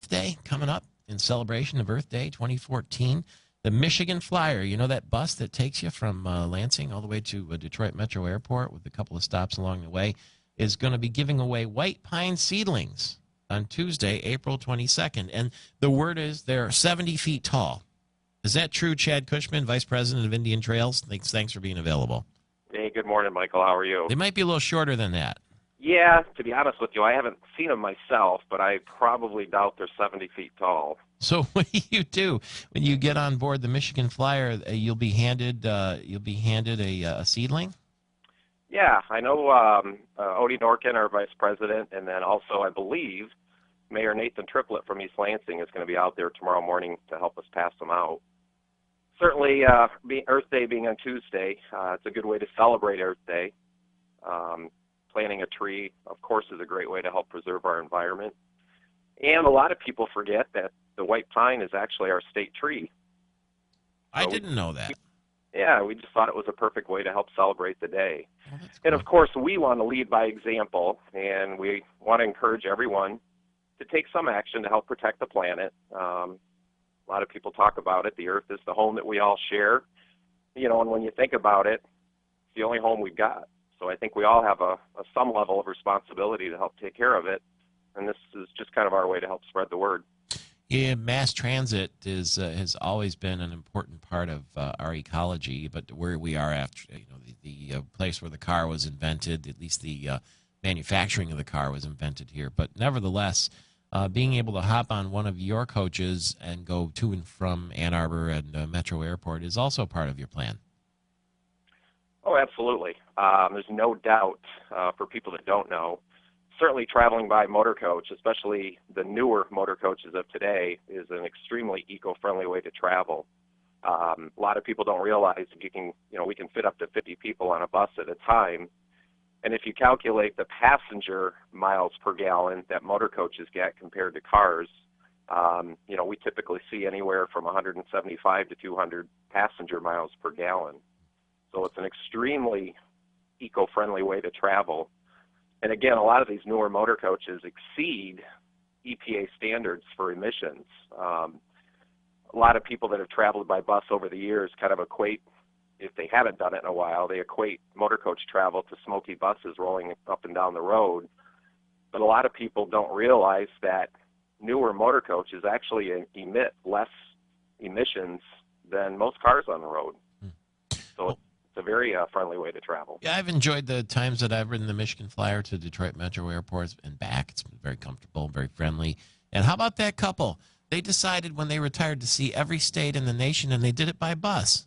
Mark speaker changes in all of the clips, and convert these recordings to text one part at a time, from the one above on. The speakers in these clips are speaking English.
Speaker 1: Day coming up in celebration of Earth Day 2014. The Michigan Flyer, you know that bus that takes you from Lansing all the way to Detroit Metro Airport with a couple of stops along the way, is going to be giving away white pine seedlings on Tuesday, April 22nd. And the word is they're 70 feet tall. Is that true, Chad Cushman, Vice President of Indian Trails? Thanks for being available.
Speaker 2: Hey, good morning, Michael. How are you?
Speaker 1: They might be a little shorter than that.
Speaker 2: Yeah, to be honest with you, I haven't seen them myself, but I probably doubt they're 70 feet tall.
Speaker 1: So what do when you get on board the Michigan Flyer? You'll be handed a seedling.
Speaker 2: Yeah, I know Odie Norkin, our vice president, and then also I believe Mayor Nathan Triplett from East Lansing is going to be out there tomorrow morning to help us pass them out. Certainly, Earth Day being on Tuesday, it's a good way to celebrate Earth Day. Planting a tree, of course, is a great way to help preserve our environment. And a lot of people forget that the white pine is actually our state tree.
Speaker 1: I didn't know that.
Speaker 2: Yeah, we just thought it was a perfect way to help celebrate the day.
Speaker 1: Oh, that's cool.
Speaker 2: And, of course, we want to lead by example, and we want to encourage everyone to take some action to help protect the planet. A lot of people talk about it. The Earth is the home that we all share. You know, and when you think about it, it's the only home we've got. So I think we all have some level of responsibility to help take care of it, and this is just kind of our way to help spread the word.
Speaker 1: Yeah, mass transit has always been an important part of our ecology, but where we are after, the place where the car was invented, at least the manufacturing of the car was invented here. But nevertheless, being able to hop on one of your coaches and go to and from Ann Arbor and Metro Airport is also part of your plan.
Speaker 2: Oh, absolutely. There's no doubt for people that don't know, certainly traveling by motor coach, especially the newer motor coaches of today, is an extremely eco-friendly way to travel. A lot of people don't realize we can fit up to 50 people on a bus at a time. And if you calculate the passenger miles per gallon that motor coaches get compared to cars, we typically see anywhere from 175 to 200 passenger miles per gallon. So it's an extremely eco-friendly way to travel. And again, a lot of these newer motor coaches exceed EPA standards for emissions. A lot of people that have traveled by bus over the years kind of equate, if they haven't done it in a while, they equate motor coach travel to smoky buses rolling up and down the road. But a lot of people don't realize that newer motor coaches actually emit less emissions than most cars on the road. So it's a very friendly way to travel.
Speaker 1: Yeah, I've enjoyed the times that I've ridden the Michigan Flyer to Detroit Metro Airport and back. It's been very comfortable, very friendly. And how about that couple? They decided when they retired to see every state in the nation, and they did it by bus.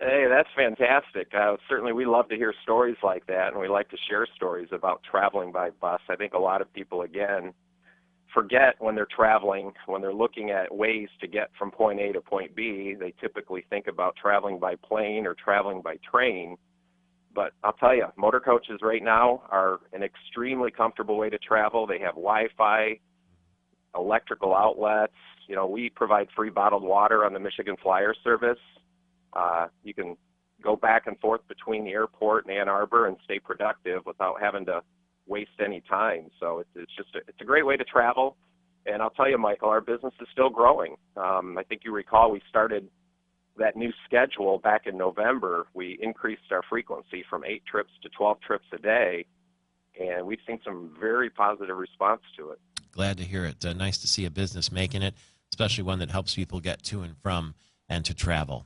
Speaker 2: Hey, that's fantastic. Certainly we love to hear stories like that, and we like to share stories about traveling by bus. I think a lot of people, again, forget when they're traveling, when they're looking at ways to get from point A to point B, they typically think about traveling by plane or traveling by train. But I'll tell you, motor coaches right now are an extremely comfortable way to travel. They have Wi-Fi, electrical outlets. We provide free bottled water on the Michigan Flyer service. You can go back and forth between the airport and Ann Arbor and stay productive without having to waste any time. So it's a great way to travel. And I'll tell you, Michael, our business is still growing. I think you recall we started that new schedule back in November. We increased our frequency from 8 trips to 12 trips a day, and we've seen some very positive response to it.
Speaker 1: Glad to hear it. Nice to see a business making it, especially one that helps people get to and from and to travel.